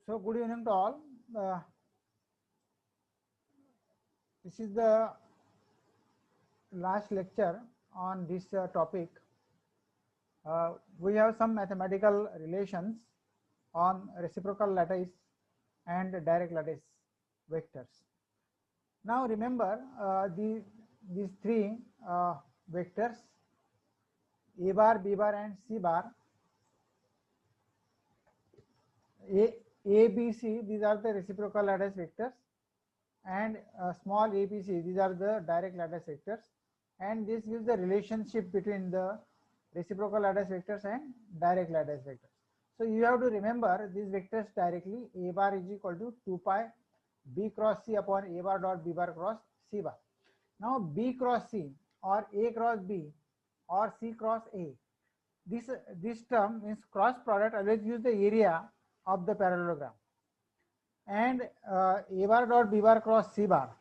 So good evening to all. This is the last lecture on this topic. We have some mathematical relations on reciprocal lattice and direct lattice vectors. Now remember these three vectors A bar, B bar and C bar. A, B, C, these are the reciprocal lattice vectors, and small ABC, these are the direct lattice vectors, and this gives the relationship between the reciprocal lattice vectors and direct lattice vectors. So you have to remember these vectors directly. A bar is equal to 2 pi B cross C upon A bar dot B bar cross C bar. Now B cross C or A cross B or C cross A, this term means cross product, always use the area of the parallelogram, and A bar dot B bar cross C bar,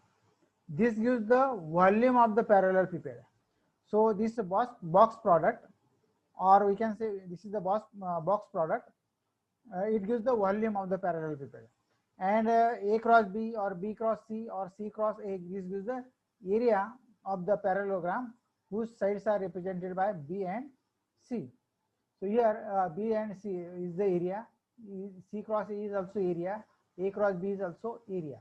this gives the volume of the parallelepiped. So this box product, or we can say this is the box product, it gives the volume of the parallelepiped, and A cross B or B cross C or C cross A, this gives the area of the parallelogram whose sides are represented by B and C. So here B and C is the area, C cross A is also area, A cross B is also area.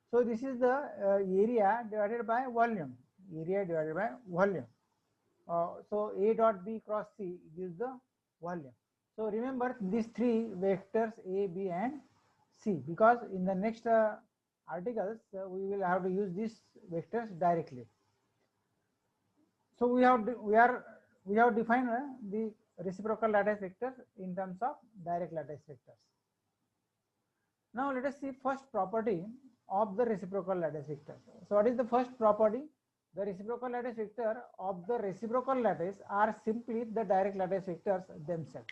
So this is the area divided by volume, area divided by volume. So A dot B cross C gives the volume. So remember these three vectors A, B and C, because in the next articles we will have to use these vectors directly. So we have defined the reciprocal lattice vectors in terms of direct lattice vectors. Now let us see first property of the reciprocal lattice vector. So what is the first property? The reciprocal lattice vector of the reciprocal lattice are simply the direct lattice vectors themselves.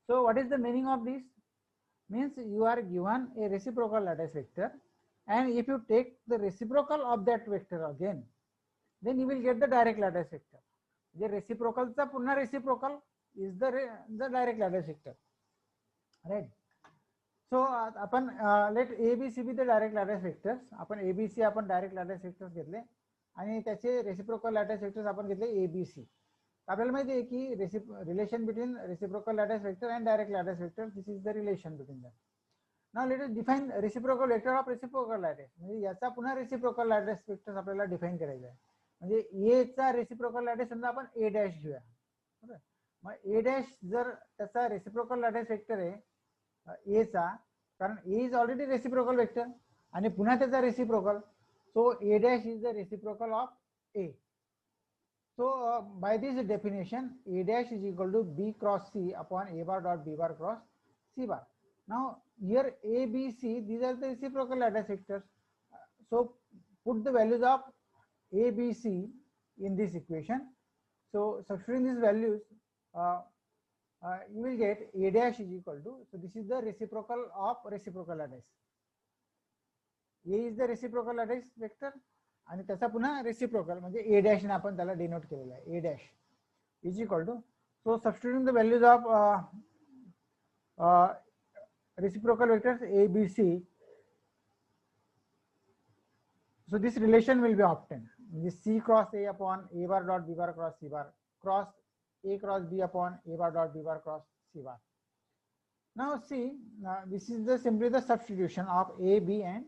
So what is the meaning of this? Means you are given a reciprocal lattice vector, and if you take the reciprocal of that vector again, then you will get the direct lattice vector. The reciprocal चा पुन्हा reciprocal is the direct lattice vector, right? So आपण let A, B, C be the direct lattice vectors. आपण A, B, C आपण direct lattice vectors घेतले आणि त्याचे reciprocal lattice vectors आपण घेतले A, B, C. आपल्याला माहिती आहे की relation between reciprocal lattice vector and direct lattice vector, this is the relation between them. Now let us define reciprocal vector of reciprocal lattice. म्हणजे याचा पुन्हा reciprocal lattice vectors आपल्याला डिफाइन करायचा आहे. म्हणजे A चा reciprocal lattice समजा आपण A डॅश घेऊया. बरोबर. मग A डॅश जर त्याचा reciprocal lattice vector आहे A चा, कारण A is already reciprocal vector आणि पुन्हा त्याचा reciprocal, so A dash is the reciprocal of A. So by this definition, A dash is equal to B cross C upon A bar dot B bar cross C bar. Now here A, B, C, these are the reciprocal lattice vectors. So put the values of A, B, C in this equation. So substituting these values, you will get A dash is equal to, so this is the reciprocal of reciprocal lattice. A is the reciprocal lattice vector आणि त्याचा पुन्हा reciprocal म्हणजे A dash ने आपण त्याला denote केलेला आहे. A dash is equal to, so substituting the values of reciprocal vectors A, B, C, so this relation will be obtained. C cross A upon A bar dot B bar cross C bar cross A cross B upon A bar dot B bar cross C bar. Now see, this is the simply the substitution of A, B and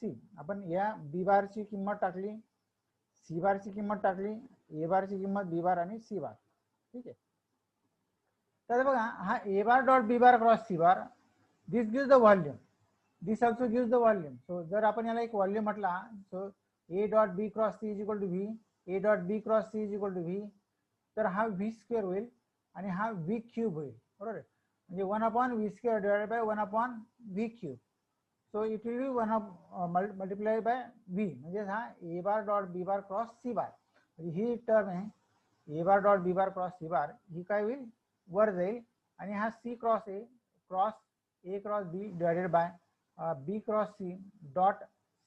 C. आपण या B बार ची किंमत टाकली, C बार ची किंमत टाकली, A बार ची किंमत B बार आणि C बार. ठीक आहे. तर बघा हा A bar dot B bar cross C bar, this gives the volume, this also gives the volume. So जर आपण याला एक व्हॉल्यूम म्हटला, so A dot B cross C is equal to V, A dot B cross C is equal to V, तर हा V square होईल आणि हा V क्यूब होईल. बरोबर आहे. म्हणजे 1 upon V square divided by 1 upon V cube. So it will be 1 multiplied by V, म्हणजे हा A bar dot B bar cross C bar, he term आहे A bar dot B bar cross C bar, ही काय होईल वर जाईल आणि हा C cross A cross A cross B divided by B cross C dot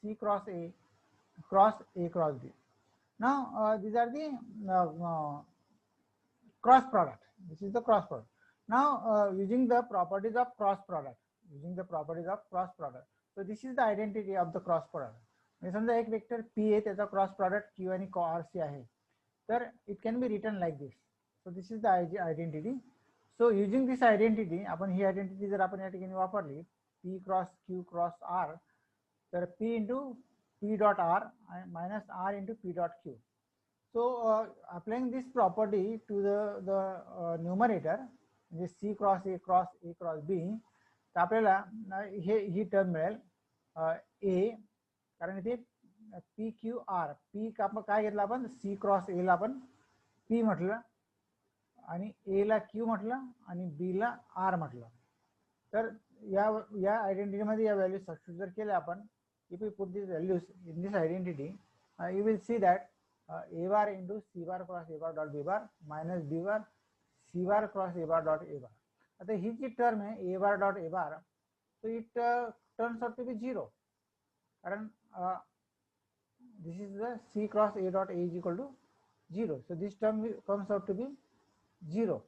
C cross A cross A cross B. Now these are the cross product. This is the cross product. Now using the properties of cross product, using the properties of cross product. So this is the identity of the cross product. म्हणजे समजा एक vector P आहे त्याचा cross product Q आणि RC आहे, तर it can be written like this. So this is the identity. So using this identity, आपण ही identity जर आपण या ठिकाणी वापरली, P cross Q cross R, तर P into P dot R minus R into P dot Q. So applying this property to the numerator, म्हणजे C cross A cross A cross B, तर आपल्याला ही term मिळेल A, कारण इथे P Q R, P काय घेतला आपण, C cross A ला आपण P म्हटलं आणि A ला Q म्हटलं आणि B ला R म्हटलं. तर या आयडेंटिटी मध्ये या व्हॅल्यू सबस्टिट्यूट जर केल्या आपण, if we put this values in this identity, you will see that A bar into C bar cross A bar dot B bar minus B bar C bar cross A bar dot A bar. आता ही जी term आहे A bar dot A bar, so it turns out to be 0, कारण this is the C cross A dot A is equal to 0. So this term comes out to be 0.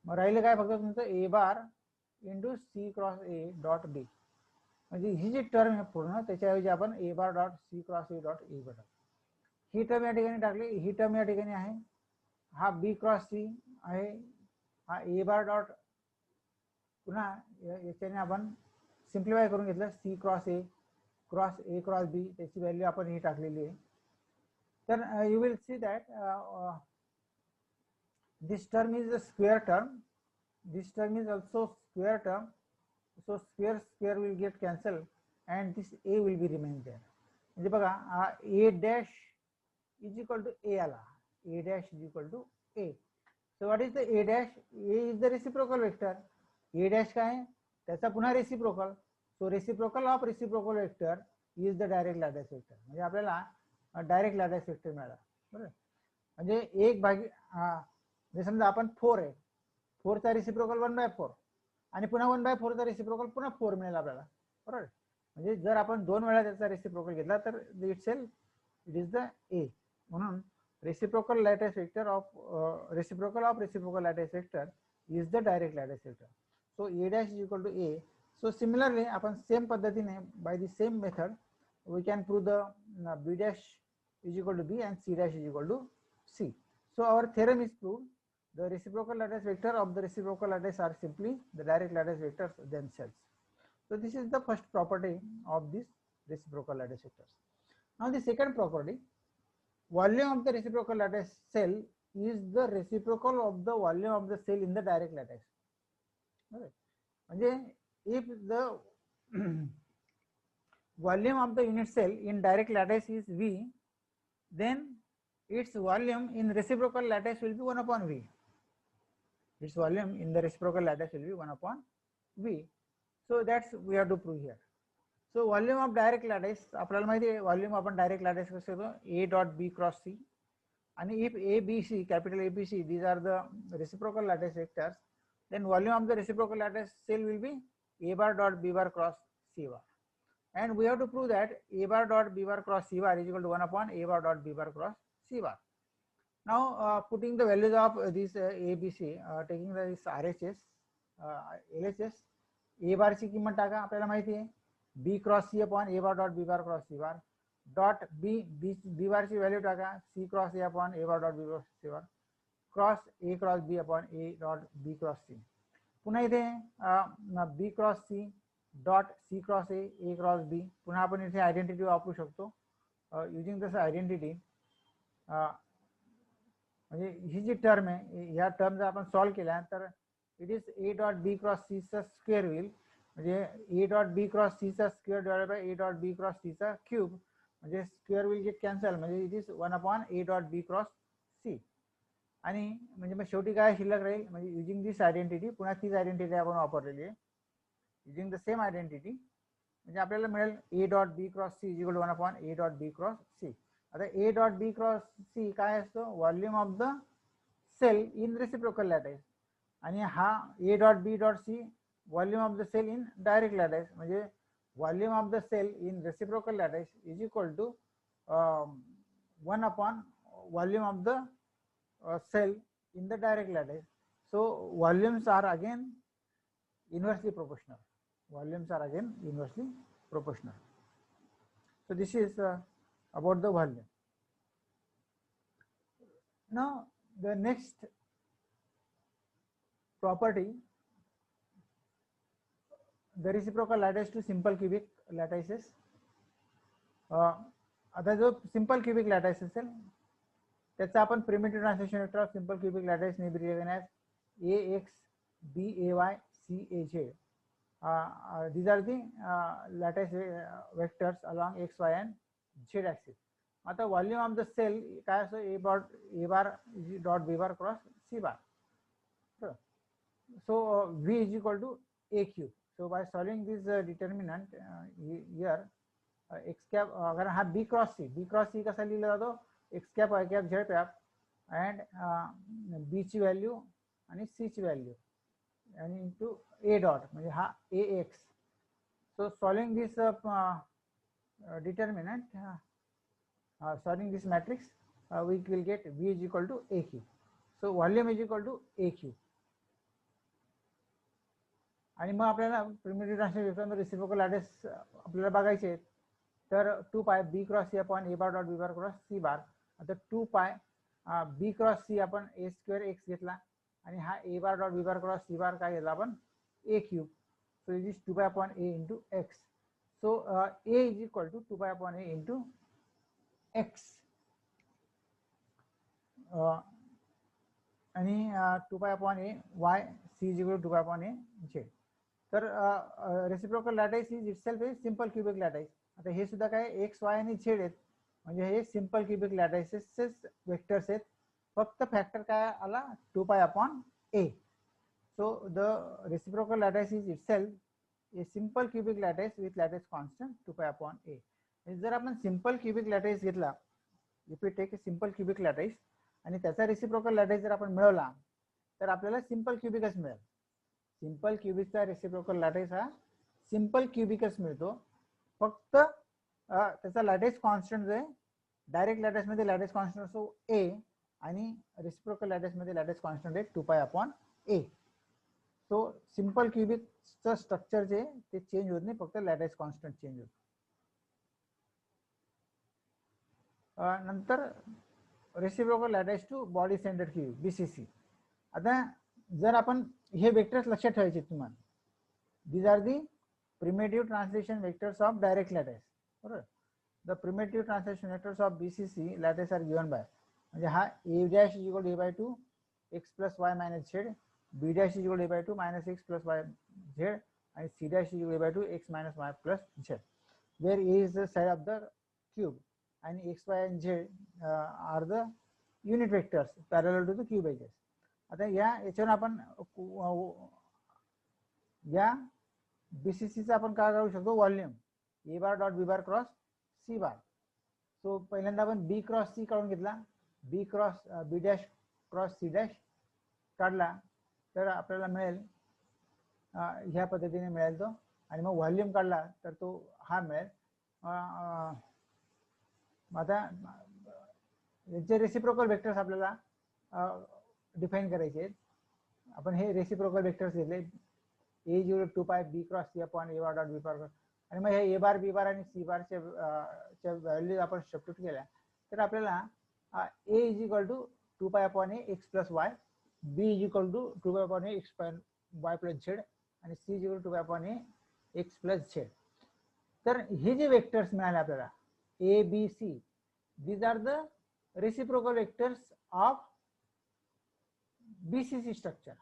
मग राहिले काय फक्त तुमचं A bar into C cross A dot B. म्हणजे ही जी term आहे पूर्ण, त्याच्याऐवजी आपण A bar dot C cross A dot A bar, he term या ठिकाणी टाकली, ही टर्म या ठिकाणी आहे, हा B क्रॉस C आहे, हा A बार डॉट, पुन्हा याच्याने आपण सिम्प्लिफाय करून घेतलं, C cross A cross B, त्याची व्हॅल्यू आपण ही टाकलेली आहे. तर you will see that this term is a square term, this term is also square term, so square will get cancel and this A will be remain there. म्हणजे बघा, हा A dash is equal to A आला, A dash is equal to A. So what is the A dash? A is the reciprocal vector. A dash काय आहे, त्याचा पुन्हा reciprocal. So reciprocal of reciprocal vector is the direct lattice vector. म्हणजे आपल्याला direct lattice vector मिळाला, बरोबर. म्हणजे एक भागी, म्हणजे समजा आपण 4 आहे, 4 चा रेसिप्रोकल 1/4 आणि पुन्हा 1/4 चा रेसिप्रोकल पुन्हा 4 मिळेल आपल्याला, बरोबर. म्हणजे जर आपण 2 वेळा त्याचा रेसिप्रोकल घेतला तर इट इज द A. म्हणून reciprocal lattice vector of reciprocal lattice vector is the direct lattice vector. So A dash is equal to A. So similarly, आपण सेम पद्धतीने by the same method we can prove the B dash is equal to B and C dash is equal to C. So our theorem is proved. The reciprocal lattice vector of the reciprocal lattice are simply the direct lattice vectors themselves. So this is the first property of this reciprocal lattice vectors. Now the second property, volume of the reciprocal lattice cell is the reciprocal of the volume of the cell in the direct lattice. Okay. म्हणजे if the volume of the unit cell in direct lattice is V, then its volume in reciprocal lattice will be 1 upon V. Its volume in the reciprocal lattice will be 1 upon V. So that's we have to prove here. So volume of direct lattice, आपल्याला माहिती आहे volume आपण direct lattice कसं होतो, A dot B cross C, आणि if A B C, capital A B C, these are the reciprocal lattice vectors, then volume of the reciprocal lattice cell will be A bar dot B bar cross C bar, and we have to prove that A bar dot B bar cross C bar is equal to 1 upon A bar dot B bar cross C bar. Now putting the values of this A B C, taking this RHS, LHS, A bar ची किंमत टाका, आपल्याला माहिती आहे B cross C upon A bar dot B bar cross C bar, dot B बार ची value टाका, C cross A upon A bar dot B cross C bar, cross A cross B upon A dot B cross C. पुन्हा इथे B cross C dot C cross A cross B. पुन्हा आपण इथे identity वापरू शकतो. Using दिस identity, म्हणजे ही जी term आहे, ह्या टर्म जर आपण सॉल्व्ह केल्या तर it is A dot B cross C चा स्क्वेअर होईल, म्हणजे A dot B cross C चा square divided by A dot B cross C चा क्यूब, म्हणजे स्क्वेअर विल गेट कॅन्सल, म्हणजे it is 1 upon A dot B cross C. आणि म्हणजे मग शेवटी काय शिल्लक राहील, म्हणजे युजिंग दिस आयडेंटिटी, पुन्हा तीच आयडेंटिटी आपण वापरलेली आहे, युजिंग द सेम आयडेंटिटी, म्हणजे आपल्याला मिळेल A dot B cross C is equal to 1 upon A dot B cross C. आता A dot B cross C काय असतो, volume of the cell in reciprocal lattice, आणि हा A dot B dot C volume of the cell in direct lattice, म्हणजे volume of the cell in reciprocal lattice is equal to 1 upon volume of the cell in the direct lattice. So volumes are again inversely proportional. volumes are again inversely proportional. So this is about the volume. Now the next property, the reciprocal lattice to simple cubic lattices. आता जो simple cubic लॅटाइस असेल त्याचा आपण primitive translation vector of simple cubic lattice ने be written as ax bay caz. These are the lattice vectors along x, y and z axis. आता volume of the sale काय असतो, a bar dot b bar cross c bar. So v is equal to a cube. So by solving this determinant here, x cap अगर हा b cross c कसा लिहिला जातो, x cap y cap z cap and b ची value आणि c ची value आणि into a dot म्हणजे हा ax. So solving this determinant, solving this matrix, we will get v is equal to a cube. So volume is equal to a cube. आणि मग आपल्याला primitive translation reciprocal lattice आपल्याला बघायचे आहेत. तर 2 pi b cross c upon a bar dot B bar cross C bar. आता 2 pi b cross C आपण ए square x घेतला आणि हा a bar dot B bar cross C bar काय घेतला आपण a cube. So it is 2 pi upon a into x. So a is equal to 2 pi upon a into x आणि 2 pi upon a y c is equal to 2 pi upon a z. तर reciprocal lattice is itself a simple cubic lattice. आता हे सुद्धा काय x Y आणि Z आहेत म्हणजे हे सिंपल क्यूबिक लॅटाइसेस वेक्टर्स आहेत. फक्त फॅक्टर काय आला 2 pi upon a. So the reciprocal lattice is itself a simple cubic lattice with lattice constant 2 pi upon ए. जर आपण सिंपल क्यूबिक लॅटाइस घेतला, if we take a simple cubic lattice आणि त्याचा reciprocal लॅटाइस जर आपण मिळवला तर आपल्याला सिंपल क्यूबिकच मिळेल. सिंपल क्यूबिकचा रेसिप्रोकल लॅटाइस हा सिंपल क्यूबिकच मिळतो. फक्त त्याचा लॅटाइस कॉन्स्टंट जो आहे डायरेक्ट लॅटाइस मध्ये लॅटाइस कॉन्स्टंट असतो ए आणि रेसिप्रोकल लॅटाइस मध्ये लॅटाइस कॉन्स्टंट आहे 2 pi upon a. So simple क्यूबिकचं structure जे ते चेंज होत नाही, फक्त लॅटाइस कॉन्स्टंट चेंज होतो. नंतर reciprocal lattice to body centred cubic BCC. आता जर आपण हे वेक्टर्स लक्षात ठेवायचे तुम्हाला, these are the primitive translation vectors of direct lattice. बरोबर. The primitive translation vectors of BCC lattice are given by म्हणजे हा a dash is equal to a by 2 x plus y minus z, b dash is equal to a by 2 minus x plus y z and c dash is equal to a by 2 x minus y plus z, where a is the side of the cube and x, y and z are the unit vectors parallel to the cube edges. आता याच्यावर आपण या बीसीसीचा आपण काय करू शकतो, volume A bar dot B bar cross C bar. So पहिल्यांदा आपण बी क्रॉस सी काढून घेतला, B cross B dash cross C dash काढला तर आपल्याला मिळेल ह्या पद्धतीने मिळेल तो. आणि मग व्हॉल्यूम काढला तर तो हा मिळेल. आता याचे रेसिप्रोकल वेक्टर्स आपल्याला डिफाइन करायचे आहेत. आपण हे रेसिप्रोकल वेक्टर्स घेतले ए is 2 pi b cross c upon a bar dot B bar आणि मग हे ए बार बी बार आणि सी बारच्या व्हॅल्यू आपण सबस्टिट्यूट केल्या तर आपल्याला ए is equal to 2 pi upon A X plus Y, B is equal to 2 pi upon A X Y plus Z आणि C is equal to 2 pi upon A X plus Z. तर हे जे vectors मिळाले आपल्याला A B C, these are the reciprocal vectors of BCC structure.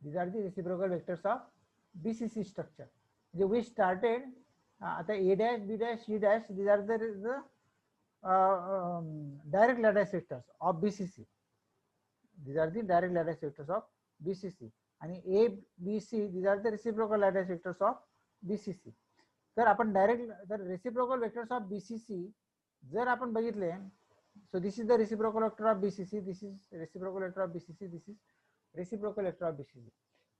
These are the reciprocal vectors of BCC structure. We started at A dash, B dash, C dash. These are the direct lattice vectors of BCC. These are the direct lattice vectors of BCC. And A, B, C. These are the reciprocal lattice vectors of BCC. तर आपण direct तर reciprocal vectors of BCC जर आपण बघितले, so this is the reciprocal vector of BCC, this is reciprocal vector of BCC, this is reciprocal vector of BCC.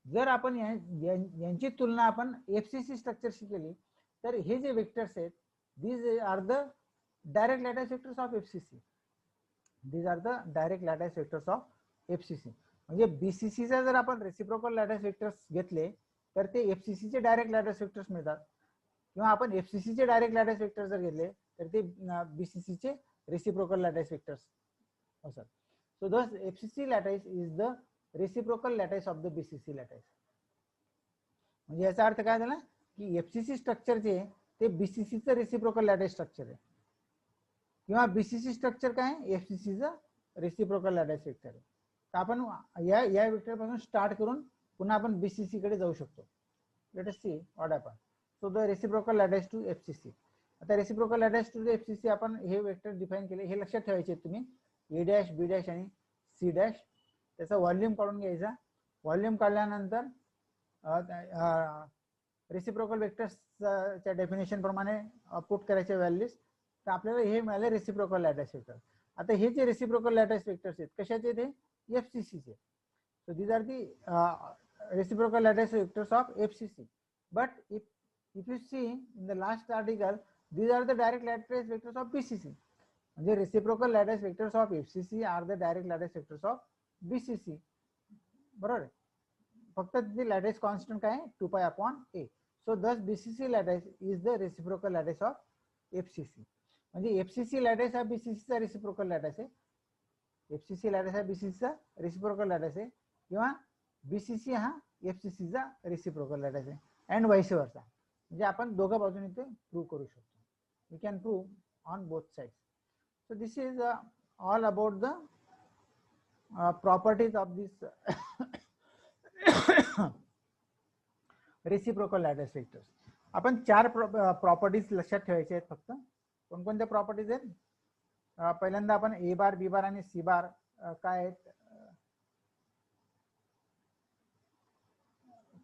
जर आपण यांची तुलना आपण एफसीसी स्ट्रक्चरशी केली तर हे जे वेक्टर्स आहेत these are the direct lattice vectors of FCC. These are the direct lattice vectors of FCC. म्हणजे बीसीसीचा जर आपण रेसिप्रोकल लॅटाइस वेक्टर्स घेतले तर ते FCC चे डायरेक्ट लॅटिस वेक्टर्स मिळतात, किंवा आपण FCC चे डायरेक्ट लॅटिस वेक्टर जर घेतले तर ते BCC चे रेसिप्रोकल लॅटिस वेक्टर्स असतात. सो दस FCC lattice is the reciprocal lattice of the BCC lattice. म्हणजे याचा अर्थ काय झाला की FCC स्ट्रक्चरचे ते BCCचं रेसिप्रोकल लॅटिस स्ट्रक्चर आहे, किंवा BCC स्ट्रक्चर काय आहे FCCचं रेसिप्रोकल लॅटिस वेक्टर आहे. तर आपण या वेक्टर पासून स्टार्ट करून पुन्हा आपण BCC कडे जाऊ शकतो. Let us see what happen. So the reciprocal lattice to FCC. आता रेसिप्रोकल लॅटिस टू FCC आपण हे वेक्टर डिफाइन केले, हे लक्षात ठेवायचे तुम्ही A डॅश B डॅश आणि C डॅश. त्याचा व्हॉल्यूम काढून घ्यायचा. व्हॉल्यूम काढल्यानंतर रेसिप्रोकल वेक्टर्सच्या डेफिनेशन प्रमाणे पुट करायचे व्हॅल्यूज, तर आपल्याला हे मिळाले रेसिप्रोकल लॅटिस वेक्टर. आता हे जे रेसिप्रोकल लॅटिस वेक्टर्स आहेत कशाचे ते FCC चे. So these are the reciprocal lattice vectors of FCC. But if you see in the last article, these are the direct lattice vectors of BCC. म्हणजे reciprocal lattice vectors of FCC are the direct lattice vectors of BCC. बरोबर आहे. फक्त तिथे lattice constant काय आहे 2π/a. So this BCC lattice is the reciprocal lattice of FCC. म्हणजे FCC lattice हा BCC चा रेसिप्रोकल लॅटिस आहे, FCC लॅटिस हा BCC चा रेसिप्रोकल लॅटिस आहे, किंवा BCC हा FCC चा रेसिप्रोकल लॅटिस आहे, अँड वाइस वर्सा. म्हणजे आपण दोघा बाजूने ते प्रूव्ह करू शकतो. We can prove on both sides. So this is all about the properties of this reciprocal lattice vectors. आपण 4 प्रॉपर्टीज लक्षात ठेवायचे आहेत फक्त. कोणकोणत्या प्रॉपर्टीज आहेत? पहिल्यांदा आपण A बार B बार आणि C बार काय आहेत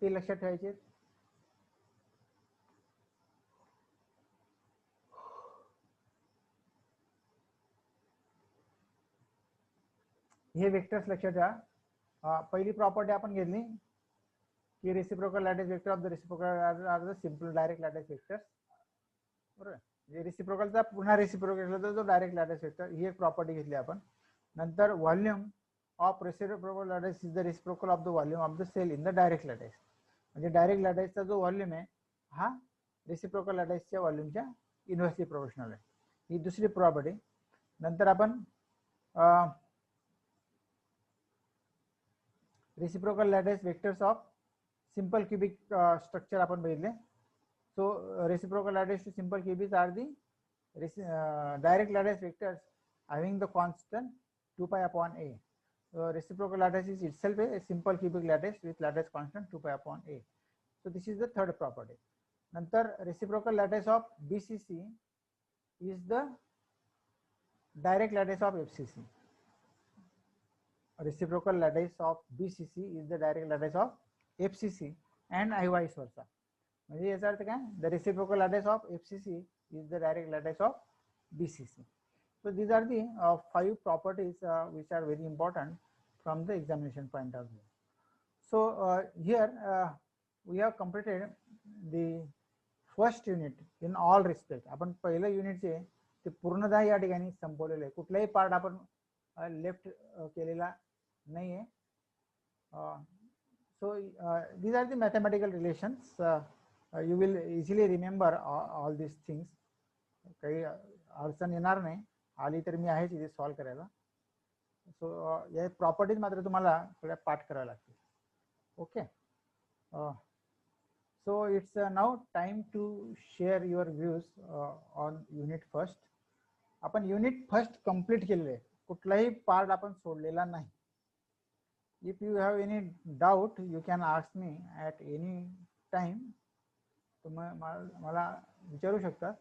ते लक्षात ठेवायचे. हे वेक्टर्स लक्षात ठेवा. पहिली प्रॉपर्टी आपण घेतली की reciprocal lattice vector of the reciprocal are the simple direct lattice vectors. बरोबर. म्हणजे रेसिप्रोकलचा पुन्हा रेसिप्रोकल जो डायरेक्ट लॅटिस वेक्टर, ही एक प्रॉपर्टी घेतली आपण. नंतर volume of reciprocal lattice is the reciprocal of the volume of the cell in the direct lattice. म्हणजे direct लॅटिसचा जो व्हॉल्यूम आहे हा रेसिप्रोकल लॅटिसच्या व्हॉल्यूमच्या इन्व्हर्सली प्रोपोर्शनल आहे. ही दुसरी प्रॉपर्टी. नंतर आपण reciprocal lattice vectors of simple cubic structure आपण बघितले. So reciprocal lattice to simple cubics are the direct lattice vectors having the constant 2π/a. Reciprocal lattice is itself a simple cubic lattice with lattice constant 2π/a. So this is the third property. Nantar reciprocal lattice of BCC is the direct lattice of FCC. Reciprocal lattice of BCC is the direct lattice of FCC and vice versa. म्हणजे याचा अर्थ काय? The reciprocal lattice of FCC is the direct lattice of BCC. So these are the 5 properties which are very important from the examination point of view. So here we have completed the first unit in all respect. आपण पहिलं unit जे ते पूर्णतः या ठिकाणी संपवलेलं आहे. कुठलाही part आपण लेफ्ट केलेला नाहीये. So these are the mathematical relations. You will easily remember all these things. काही अडचण येणार नाही, आली तर मी आहे तिथे सॉल्व करायला. सो या प्रॉपर्टीज मात्र तुम्हाला थोड्या पाठ कराव्या लागतील. Okay. So it's now time to share your views on unit first. आपण युनिट फर्स्ट कंप्लीट केलेले, कुठलाही पार्ट आपण सोडलेला नाही. If you have any doubt you can ask me at any time. तुम्ही मला विचारू शकता.